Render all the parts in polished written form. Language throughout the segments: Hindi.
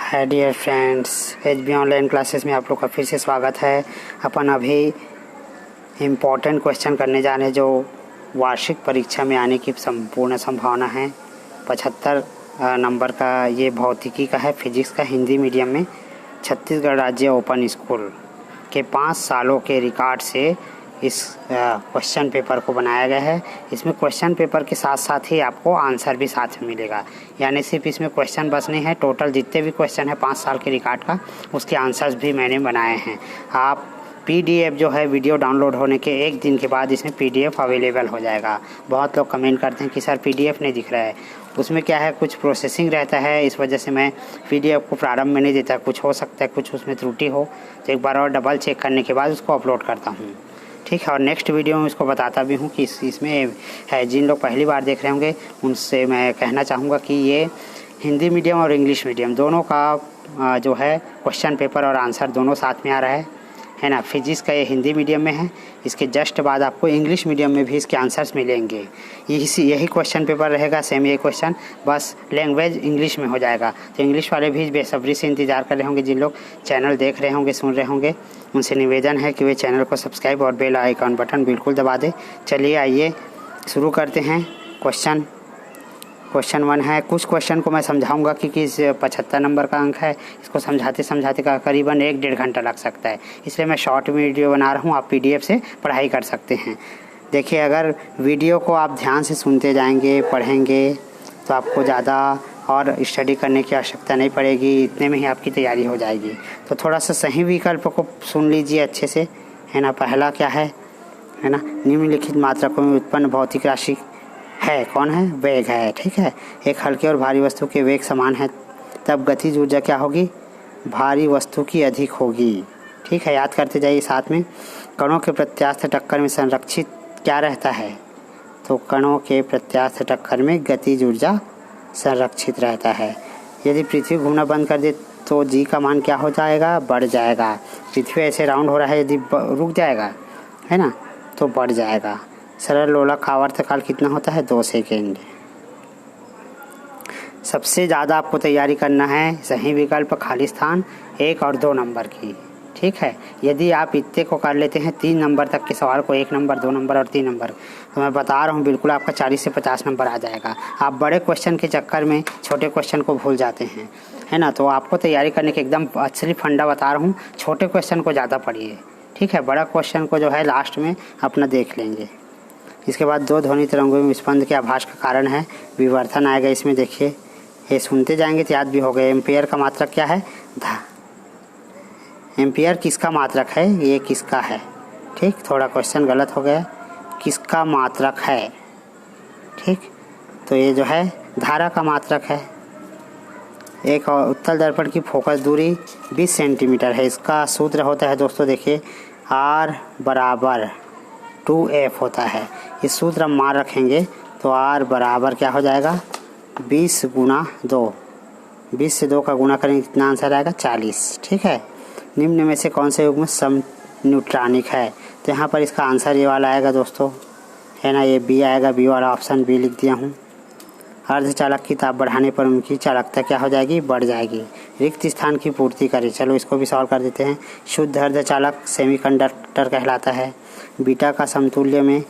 हाय dear friends, HB online classes में आप लोग का फिर से स्वागत है। अपन अभी इम्पोर्टेंट क्वेश्चन करने जा रहे हैं जो वार्षिक परीक्षा में आने की संपूर्ण संभावना है। 75 नंबर का ये भौतिकी का है, फिजिक्स का, हिंदी मीडियम में। छत्तीसगढ़ राज्य ओपन स्कूल के 5 सालों के रिकॉर्ड से इस क्वेश्चन पेपर को बनाया गया है। इसमें क्वेश्चन पेपर के साथ साथ ही आपको आंसर भी साथ में मिलेगा, यानी सिर्फ इसमें क्वेश्चन बस नहीं है, टोटल जितने भी क्वेश्चन है 5 साल के रिकॉर्ड का, उसके आंसर्स भी मैंने बनाए हैं। आप पीडीएफ जो है वीडियो डाउनलोड होने के 1 दिन के बाद इसमें पीडीएफ अवेलेबल हो जाएगा। बहुत लोग कमेंट करते हैं कि सर पीडीएफ नहीं दिख रहा है। उसमें क्या है, कुछ प्रोसेसिंग रहता है, इस वजह से मैं पीडीएफ को प्रारंभ में नहीं देता। कुछ हो सकता है कुछ उसमें त्रुटि हो, तो एक बार और डबल चेक करने के बाद उसको अपलोड करता हूँ, ठीक है। और नेक्स्ट वीडियो में इसको बताता भी हूँ कि इसमें है। जिन लोग पहली बार देख रहे होंगे उनसे मैं कहना चाहूँगा कि ये हिंदी मीडियम और इंग्लिश मीडियम दोनों का जो है क्वेश्चन पेपर और आंसर दोनों साथ में आ रहा है ना। फिजिक्स का ये हिंदी मीडियम में है, इसके जस्ट बाद आपको इंग्लिश मीडियम में भी इसके आंसर्स मिलेंगे। यही क्वेश्चन पेपर रहेगा, सेम ये क्वेश्चन, बस लैंग्वेज इंग्लिश में हो जाएगा। तो इंग्लिश वाले भी बेसब्री से इंतज़ार कर रहे होंगे। जिन लोग चैनल देख रहे होंगे, सुन रहे होंगे, उनसे निवेदन है कि वे चैनल को सब्सक्राइब और बेल आइकन बटन बिल्कुल दबा दें। चलिए आइए शुरू करते हैं। क्वेश्चन 1 है। कुछ क्वेश्चन को मैं समझाऊंगा क्योंकि इस 75 नंबर का अंक है, इसको समझाते का करीबन 1-1.5 घंटा लग सकता है, इसलिए मैं शॉर्ट वीडियो बना रहा हूँ। आप पीडीएफ से पढ़ाई कर सकते हैं। देखिए, अगर वीडियो को आप ध्यान से सुनते जाएंगे, पढ़ेंगे, तो आपको ज़्यादा और स्टडी करने की आवश्यकता नहीं पड़ेगी, इतने में ही आपकी तैयारी हो जाएगी। तो थोड़ा सा सही विकल्प को सुन लीजिए अच्छे से, है ना। पहला क्या है ना, निम्नलिखित मात्रकों में उत्पन्न भौतिक राशि है, कौन है, वेग है, ठीक है। एक हल्के और भारी वस्तु के वेग समान है, तब गतिज ऊर्जा क्या होगी, भारी वस्तु की अधिक होगी, ठीक है। याद करते जाइए साथ में। कणों के प्रत्यास्थ टक्कर में संरक्षित क्या रहता है, तो कणों के प्रत्यास्थ टक्कर में गतिज ऊर्जा संरक्षित रहता है। यदि पृथ्वी घूमना बंद कर दे तो जी का मान क्या हो जाएगा, बढ़ जाएगा। पृथ्वी ऐसे राउंड हो रहा है, यदि रुक जाएगा, है ना, तो बढ़ जाएगा। सरल लोलक आवर्तकाल कितना होता है, 2 सेकेंड। सबसे ज़्यादा आपको तैयारी करना है सही विकल्प, खाली स्थान 1 और 2 नंबर की, ठीक है। यदि आप इतने को कर लेते हैं 3 नंबर तक के सवाल को, 1 नंबर, 2 नंबर और 3 नंबर, तो मैं बता रहा हूँ बिल्कुल आपका 40 से 50 नंबर आ जाएगा। आप बड़े क्वेश्चन के चक्कर में छोटे क्वेश्चन को भूल जाते हैं, है ना। तो आपको तैयारी करने के एकदम असली फंडा बता रहा हूँ, छोटे क्वेश्चन को ज़्यादा पढ़िए, ठीक है। बड़ा क्वेश्चन को जो है लास्ट में अपना देख लेंगे। इसके बाद 2 ध्वनि तरंगों में स्पंद के आभास का कारण है, विवर्तन आएगा इसमें। देखिए, ये सुनते जाएंगे तो याद भी हो गए। एम्पियर का मात्रक क्या है, एम्पियर किसका मात्रक है, ये किसका है, ठीक। थोड़ा क्वेश्चन गलत हो गया, किसका मात्रक है, ठीक। तो ये जो है धारा का मात्रक है। एक उत्तल दर्पण की फोकस दूरी 20 सेंटीमीटर है। इसका सूत्र होता है दोस्तों, देखिए, R बराबर 2F होता है। इस सूत्र हम मान रखेंगे तो R बराबर क्या हो जाएगा, 20 गुना 2, 20 से 2 का गुना करेंगे कितना आंसर आएगा, 40, ठीक है। निम्न में से कौन से युग्म सम न्यूट्रॉनिक है, तो यहाँ पर इसका आंसर ये वाला आएगा दोस्तों, है ना। ये बी आएगा, बी वाला ऑप्शन बी लिख दिया हूँ। अर्धचालक की ताप बढ़ाने पर उनकी चालकता क्या हो जाएगी, बढ़ जाएगी। रिक्त स्थान की पूर्ति करें, चलो इसको भी सॉल्व कर देते हैं। शुद्ध अर्धचालक सेमीकंडक्टर कहलाता है। बीटा का समतुल्य में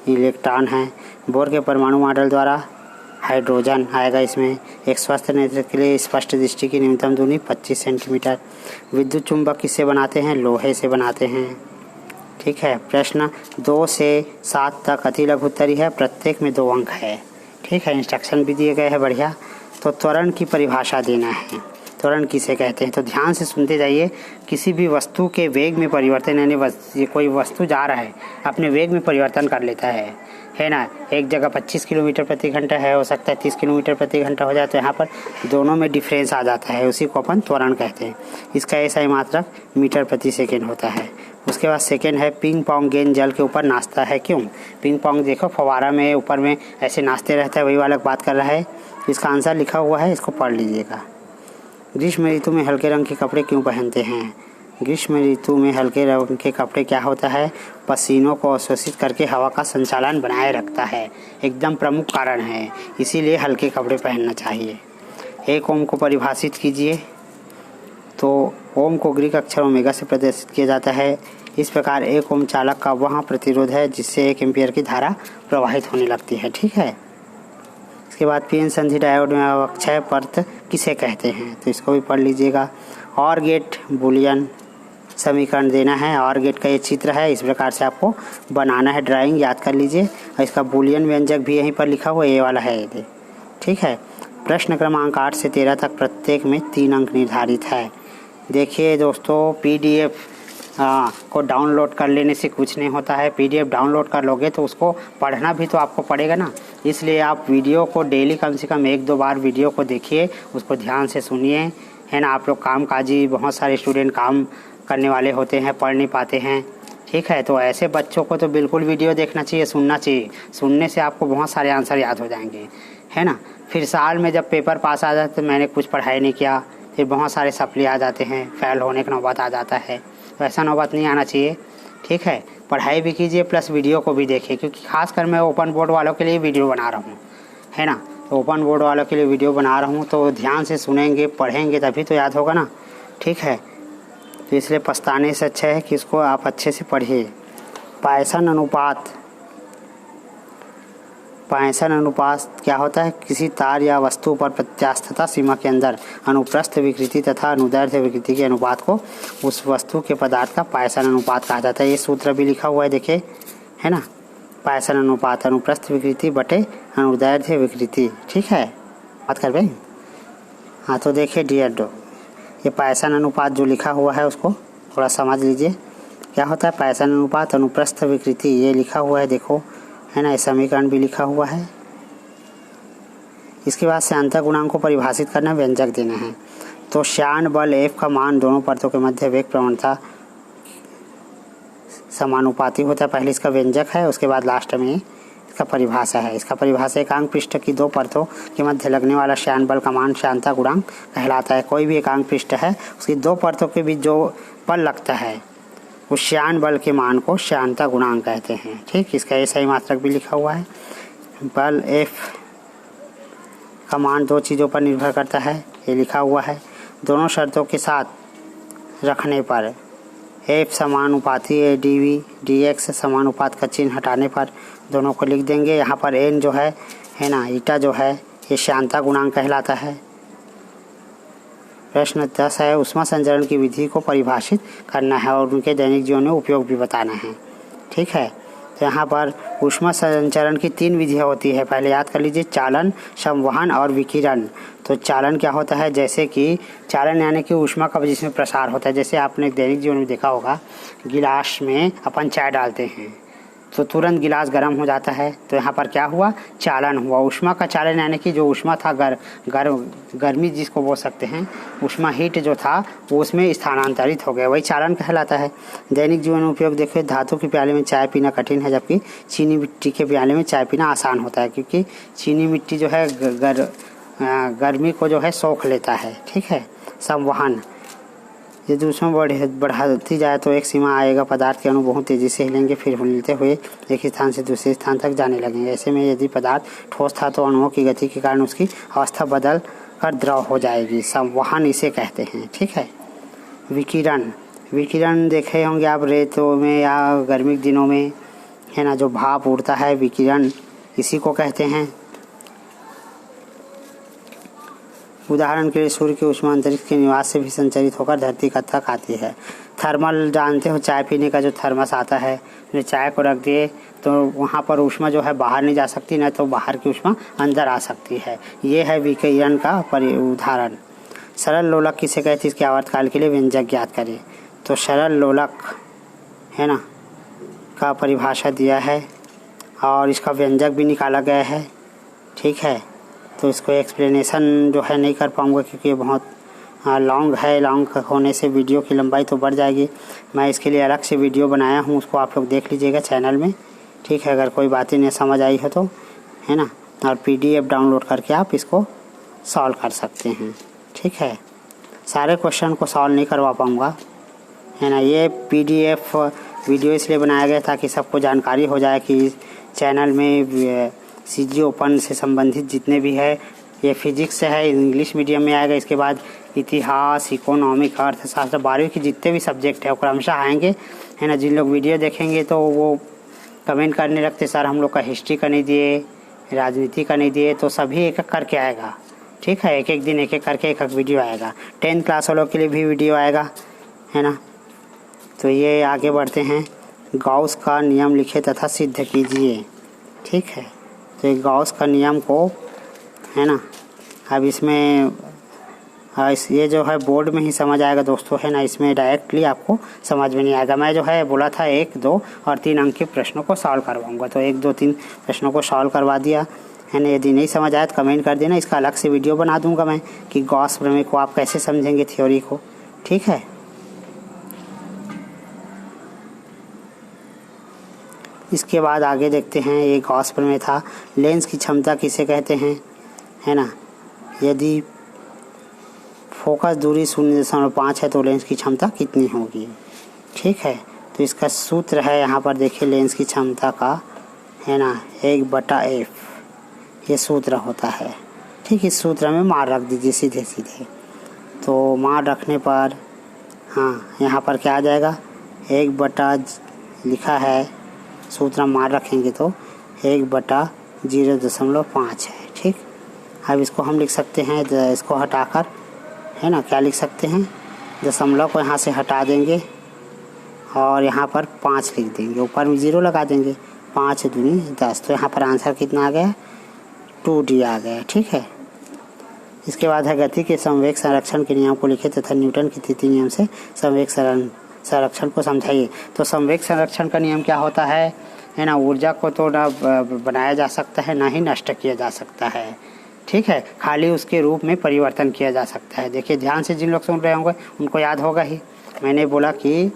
इलेक्ट्रॉन है। बोर के परमाणु मॉडल द्वारा हाइड्रोजन आएगा इसमें। एक स्वस्थ नेत्र के लिए स्पष्ट दृष्टि की न्यूनतम दूरी 25 सेंटीमीटर। विद्युत चुंबक किससे बनाते हैं, लोहे से बनाते हैं, ठीक है। प्रश्न 2 से 7 तक अति लघु उत्तरी है, प्रत्येक में 2 अंक है, ठीक है। इंस्ट्रक्शन भी दिए गए हैं, बढ़िया। तो त्वरण की परिभाषा देना है। त्वरण किसे कहते हैं, तो ध्यान से सुनते जाइए। किसी भी वस्तु के वेग में परिवर्तन, यानी ये कोई वस्तु जा रहा है, अपने वेग में परिवर्तन कर लेता है ना। एक जगह 25 किलोमीटर प्रति घंटा है, हो सकता है 30 किलोमीटर प्रति घंटा हो जाए, तो यहाँ पर दोनों में डिफरेंस आ जाता है, उसी को अपन त्वरण कहते हैं। इसका एसआई मात्रक मीटर प्रति सेकेंड होता है। उसके बाद सेकेंड है, पिंग पोंग गेंद जल के ऊपर नाचता है, क्यों। पिंग पोंग देखो फवारा में ऊपर में ऐसे नाचते रहता है, वही वाला बात कर रहा है। इसका आंसर लिखा हुआ है, इसको पढ़ लीजिएगा। ग्रीष्म ऋतु में हल्के रंग के कपड़े क्यों पहनते हैं, ग्रीष्म ऋतु में हल्के रंग के कपड़े क्या होता है, पसीनों को अवशोषित करके हवा का संचालन बनाए रखता है, एकदम प्रमुख कारण है, इसीलिए हल्के कपड़े पहनना चाहिए। एक ओम को परिभाषित कीजिए, तो ओम को ग्रीक अक्षर ओमेगा से प्रदर्शित किया जाता है। इस प्रकार एक ओम चालक का वह प्रतिरोध है जिससे 1 एम्पीयर की धारा प्रवाहित होने लगती है। ठीक है। इसके बाद पीएन संधि डायोड में अवक्षय परत किसे कहते हैं, तो इसको भी पढ़ लीजिएगा। और गेट बूलियन समीकरण देना है। और गेट का ये चित्र है, इस प्रकार से आपको बनाना है, ड्राइंग याद कर लीजिए। और इसका बूलियन व्यंजक भी यहीं पर लिखा हुआ ये वाला है ये। ठीक है। प्रश्न क्रमांक 8 से 13 तक प्रत्येक में 3 अंक निर्धारित है। देखिए दोस्तों, PDF को डाउनलोड कर लेने से कुछ नहीं होता है। PDF डाउनलोड कर लोगे तो उसको पढ़ना भी तो आपको पड़ेगा ना, इसलिए आप वीडियो को डेली कम से कम 1-2 बार वीडियो को देखिए, उसको ध्यान से सुनिए, है ना। आप लोग कामकाजी, बहुत सारे स्टूडेंट काम करने वाले होते हैं, पढ़ नहीं पाते हैं। ठीक है, तो ऐसे बच्चों को तो बिल्कुल वीडियो देखना चाहिए, सुनना चाहिए। सुनने से आपको बहुत सारे आंसर याद हो जाएंगे, है ना। फिर साल में जब पेपर पास आ जाता है तो मैंने कुछ पढ़ाई नहीं किया, फिर बहुत सारे सप्ली आ जाते हैं, फेल होने का नौबत आ जाता है। तो ऐसा नौबत नहीं आना चाहिए। ठीक है, पढ़ाई भी कीजिए प्लस वीडियो को भी देखिए, क्योंकि खासकर मैं ओपन बोर्ड वालों के लिए वीडियो बना रहा हूँ, है ना। तो ओपन बोर्ड वालों के लिए वीडियो बना रहा हूँ, तो ध्यान से सुनेंगे, पढ़ेंगे, तभी तो याद होगा ना। ठीक है, तो इसलिए पछताने से अच्छा है कि इसको आप अच्छे से पढ़िए। पायसन अनुपात क्या होता है? किसी तार या वस्तु पर प्रत्यास्थता सीमा के अंदर अनुप्रस्थ विकृति तथा अनुदैर्ध्य विकृति के अनुपात को उस वस्तु के पदार्थ का पायसन अनुपात कहा जाता है। ये सूत्र भी लिखा हुआ है, देखिए, है ना। पायसन अनुपात अनुप्रस्थ विकृति बटे अनुदैर्ध्य विकृति। ठीक है, बात कर भाई। हाँ, तो देखिए डियर, ये पायसन अनुपात जो लिखा हुआ है उसको थोड़ा समझ लीजिए। क्या होता है पायसन अनुपात? अनुप्रस्थ विकृति, ये लिखा हुआ है, देखो, है ना। ये समीकरण भी लिखा हुआ है। इसके बाद श्यानता गुणांक को परिभाषित करना, व्यंजक देना है। तो श्यान बल F का मान दोनों परतों के मध्य वेग प्रवणता समानुपाती होता है। पहले इसका व्यंजक है, उसके बाद लास्ट में इसका परिभाषा है। इसका परिभाषा एकांक पृष्ठ की 2 परतों के मध्य लगने वाला श्यान बल का मान श्यानता गुणांक कहलाता है। कोई भी एकांक पृष्ठ है, उसकी 2 परतों के बीच जो बल लगता है उस श्यान बल के मान को श्यानता गुणांक कहते हैं। ठीक, इसका ये सही मात्रक भी लिखा हुआ है। बल F का मान 2 चीज़ों पर निर्भर करता है, ये लिखा हुआ है। दोनों शर्तों के साथ रखने पर F समानुपाती है dV dx, समानुपात का चिन्ह हटाने पर दोनों को लिख देंगे। यहाँ पर n जो है ना, ईटा जो है, ये श्यानता गुणांक कहलाता है। प्रश्न 10 है, ऊष्मा संचरण की विधि को परिभाषित करना है और उनके दैनिक जीवन में उपयोग भी बताना है। ठीक है, तो यहाँ पर ऊष्मा संचरण की 3 विधियाँ होती है। पहले याद कर लीजिए, चालन, संवहन और विकिरण। तो चालन क्या होता है? जैसे कि चालन यानी कि ऊष्मा का जिसमें प्रसार होता है। जैसे आपने दैनिक जीवन में देखा होगा, गिलास में अपन चाय डालते हैं तो तुरंत गिलास गर्म हो जाता है। तो यहाँ पर क्या हुआ? चालन हुआ। ऊष्मा का चालन यानी कि जो ऊष्मा था, गर्मी जिसको बोल सकते हैं, ऊष्मा हीट जो था वो उसमें स्थानांतरित हो गया, वही चालन कहलाता है। दैनिक जीवन में उपयोग देखिए, धातु के प्याले में चाय पीना कठिन है, जबकि चीनी मिट्टी के प्याले में चाय पीना आसान होता है, क्योंकि चीनी मिट्टी जो है गर्मी को जो है सोख लेता है। ठीक है। संवहन, यदि ऊष्मा बढ़ाती जाए तो एक सीमा आएगा, पदार्थ के अणु बहुत तेजी से हिलेंगे, फिर हिलते हुए एक स्थान से दूसरे स्थान तक जाने लगेंगे। ऐसे में यदि पदार्थ ठोस था तो अणुओं की गति के कारण उसकी अवस्था बदल कर द्रव हो जाएगी। संवहन इसे कहते हैं। ठीक है। विकिरण देखे होंगे आप रेतों में या गर्मी के दिनों में, है ना, जो भाप उड़ता है, विकिरण इसी को कहते हैं। उदाहरण के लिए सूर्य की ऊष्मा अंतरिक्ष के निवास से भी संचरित होकर धरती तक आती है। थर्मल, जानते हो चाय पीने का जो थर्मस आता है, जो चाय को रख दिए तो वहाँ पर ऊष्मा जो है बाहर नहीं जा सकती, न तो बाहर की ऊष्मा अंदर आ सकती है। ये है विकिरण का उदाहरण। सरल लोलक किसे कहते हैं? इसके आवर्तकाल के लिए व्यंजक ज्ञात करें। तो सरल लोलक, है ना, का परिभाषा दिया है और इसका व्यंजक भी निकाला गया है। ठीक है, तो इसको एक्सप्लेनेशन जो है नहीं कर पाऊँगा क्योंकि ये बहुत लॉन्ग है। लॉन्ग होने से वीडियो की लंबाई तो बढ़ जाएगी। मैं इसके लिए अलग से वीडियो बनाया हूँ, उसको आप लोग देख लीजिएगा चैनल में। ठीक है, अगर कोई बातें नहीं समझ आई हो तो, है ना, और PDF डाउनलोड करके आप इसको सॉल्व कर सकते हैं। ठीक है, सारे क्वेश्चन को सॉल्व नहीं करवा पाऊँगा, है ना। ये PDF वीडियो इसलिए बनाया गया ताकि सबको जानकारी हो जाए कि चैनल में CG ओपन से संबंधित जितने भी है, ये फिजिक्स से है, इंग्लिश मीडियम में आएगा। इसके बाद इतिहास, इकोनॉमिक, अर्थशास्त्र, 12वीं के जितने भी सब्जेक्ट है वो क्रमशः आएंगे, है ना। जिन लोग वीडियो देखेंगे तो वो कमेंट करने लगते सर हम लोग का हिस्ट्री का नहीं दिए, राजनीति का नहीं दिए, तो सभी एक एक करके आएगा, ठीक है। एक एक दिन एक एक करके एक एक वीडियो आएगा। 10th क्लास वालों के लिए भी वीडियो आएगा, है ना। तो ये आगे बढ़ते हैं। गॉस का नियम लिखे तथा सिद्ध कीजिए, ठीक है। तो गॉस का नियम को, है ना, अब इसमें ये जो है बोर्ड में ही समझ आएगा दोस्तों, है ना। इसमें डायरेक्टली आपको समझ में नहीं आएगा। मैं जो है बोला था 1, 2 और 3 अंक के प्रश्नों को सॉल्व करवाऊंगा, तो 1, 2, 3 प्रश्नों को सॉल्व करवा दिया, है ना। यदि नहीं समझ आया तो कमेंट कर देना, इसका अलग से वीडियो बना दूंगा मैं कि गॉस प्रमेय को आप कैसे समझेंगे थ्योरी को, ठीक है। इसके बाद आगे देखते हैं। ये गॉस प्रमेय था। लेंस की क्षमता किसे कहते हैं, है ना। यदि फोकस दूरी 0.5 है तो लेंस की क्षमता कितनी होगी, ठीक है। तो इसका सूत्र है यहाँ पर देखिए लेंस की क्षमता का, है ना, 1/f ये सूत्र होता है, ठीक। इस सूत्र में मार रख दीजिए सीधे सीधे। तो मार रखने पर हाँ यहाँ पर क्या आ जाएगा, 1 लिखा है, सूत्र मार रखेंगे तो 1/0.5 है, ठीक। अब इसको हम लिख सकते हैं, इसको हटाकर, है ना, क्या लिख सकते हैं, दशमलव को यहाँ से हटा देंगे और यहाँ पर 5 लिख देंगे, ऊपर में 0 लगा देंगे, 5 दूनी 10। तो यहाँ पर आंसर कितना आ गया, 2D आ गया, ठीक है। इसके बाद है गति के संवेग संरक्षण के नियम को लिखे तथा न्यूटन के तृतीय नियम से संवेग संरक्षण को समझाइए। तो संवेग संरक्षण का नियम क्या होता है ना। ऊर्जा को तो ना बनाया जा सकता है, ना ही नष्ट किया जा सकता है, ठीक है। खाली उसके रूप में परिवर्तन किया जा सकता है। देखिए ध्यान से, जिन लोग सुन रहे होंगे उनको याद होगा ही, मैंने बोला कि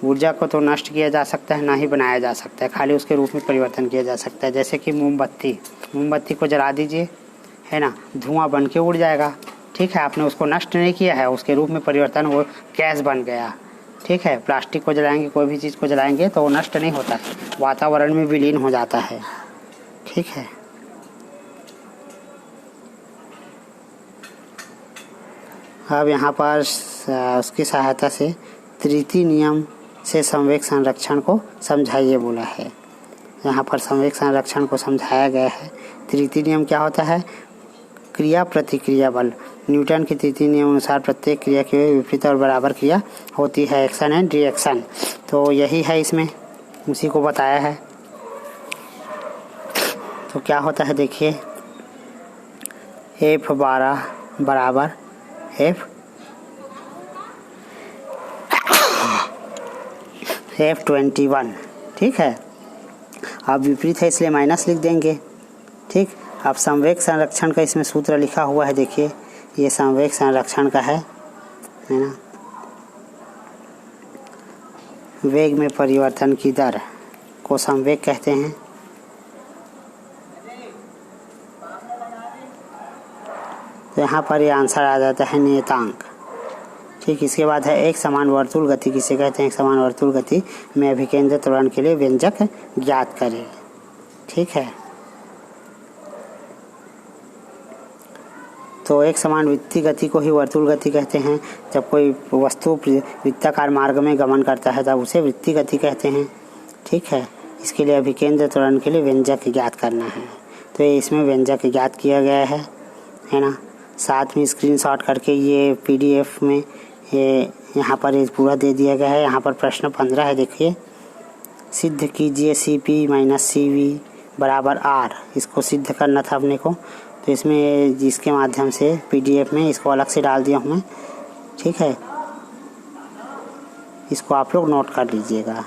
ऊर्जा को तो नष्ट किया जा सकता है, ना ही बनाया जा सकता है, खाली उसके रूप में परिवर्तन किया जा सकता है। जैसे कि मोमबत्ती को जला दीजिए, है ना, धुआं बन के उड़ जाएगा, ठीक है। आपने उसको नष्ट नहीं किया है, उसके रूप में परिवर्तन, वो गैस बन गया, ठीक है। प्लास्टिक को जलाएंगे, कोई भी चीज़ को जलाएंगे तो वो नष्ट नहीं होता है, वातावरण में विलीन हो जाता है, ठीक है। अब यहाँ पर उसकी सहायता से तृतीय नियम से संवेग संरक्षण को समझाइए बोला है। यहाँ पर संवेग संरक्षण को समझाया गया है। तृतीय नियम क्या होता है, क्रिया प्रतिक्रिया बल। न्यूटन के तृतीय नियम अनुसार प्रत्येक क्रिया की विपरीत और बराबर क्रिया होती है, एक्शन एंड रिएक्शन। तो यही है, इसमें उसी को बताया है। तो क्या होता है देखिए, F12 बराबर F21, ठीक है। अब विपरीत है इसलिए माइनस लिख देंगे, ठीक। अब संवेग संरक्षण का इसमें सूत्र लिखा हुआ है, देखिए ये संवेग संरक्षण का है ना। वेग में परिवर्तन की दर को संवेग कहते हैं। तो यहाँ पर ये आंसर आ जाता है नियतांक, ठीक। इसके बाद है एक समान वर्तुल गति किसे कहते हैं। एक समान वर्तुल गति में अभिकेंद्र त्वरण के लिए व्यंजक ज्ञात करें, ठीक है। तो एक समान वृत्तीय गति को ही वर्तुल गति कहते हैं। जब कोई वस्तु वृत्ताकार मार्ग में गमन करता है तब उसे वृत्तीय गति कहते हैं, ठीक है। इसके लिए अभिकेंद्र त्वरण के लिए व्यंजक ज्ञात करना है। तो इसमें व्यंजक ज्ञात किया गया है ना। साथ में स्क्रीनशॉट करके ये PDF में ये यहाँ पर ये पूरा दे दिया गया है। यहाँ पर प्रश्न 15 है, देखिए सिद्ध कीजिए CP - CV बराबर R। इसको सिद्ध करना था अपने को, तो इसमें जिसके माध्यम से PDF में इसको अलग से डाल दिया हूँ मैं, ठीक है। इसको आप लोग नोट कर लीजिएगा।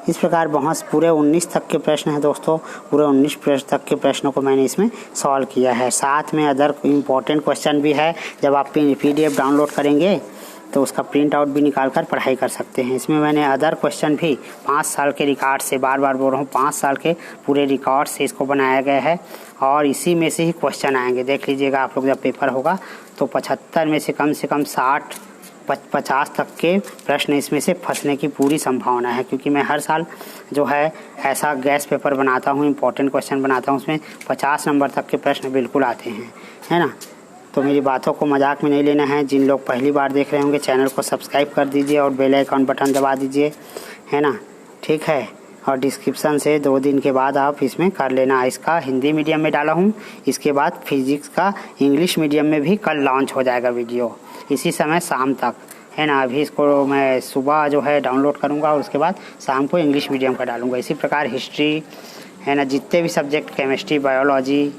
इस प्रकार बहुत पूरे 19 तक के प्रश्न हैं दोस्तों। पूरे 19 प्रश्न तक के प्रश्नों को मैंने इसमें सॉल्व किया है। साथ में अदर इम्पोर्टेंट क्वेश्चन भी है। जब आप PDF डाउनलोड करेंगे तो उसका प्रिंट आउट भी निकाल कर पढ़ाई कर सकते हैं। इसमें मैंने अदर क्वेश्चन भी 5 साल के रिकॉर्ड से, बार बार बोल रहा हूँ, 5 साल के पूरे रिकॉर्ड से इसको बनाया गया है और इसी में से ही क्वेश्चन आएंगे। देख लीजिएगा आप लोग, जब पेपर होगा तो 75 में से कम 60 50 तक के प्रश्न इसमें से फंसने की पूरी संभावना है, क्योंकि मैं हर साल जो है ऐसा गैस पेपर बनाता हूँ, इम्पोर्टेंट क्वेश्चन बनाता हूँ, उसमें 50 नंबर तक के प्रश्न बिल्कुल आते हैं, है ना। तो मेरी बातों को मजाक में नहीं लेना है। जिन लोग पहली बार देख रहे होंगे चैनल को सब्सक्राइब कर दीजिए और बेल आइकन बटन दबा दीजिए, है ना, ठीक है। और डिस्क्रिप्शन से 2 दिन के बाद आप इसमें कर लेना। इसका हिंदी मीडियम में डाला हूँ, इसके बाद फिजिक्स का इंग्लिश मीडियम में भी कल लॉन्च हो जाएगा वीडियो, इसी समय शाम तक, है ना। अभी इसको मैं सुबह जो है डाउनलोड करूँगा और उसके बाद शाम को इंग्लिश मीडियम का डालूँगा। इसी प्रकार हिस्ट्री, है ना, जितने भी सब्जेक्ट, केमिस्ट्री, बायोलॉजी,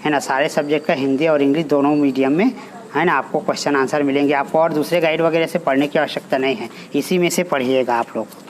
है ना, सारे सब्जेक्ट का हिंदी और इंग्लिश दोनों मीडियम में, है ना, आपको क्वेश्चन आंसर मिलेंगे। आपको और दूसरे गाइड वगैरह से पढ़ने की आवश्यकता नहीं है, इसी में से पढ़िएगा आप लोग।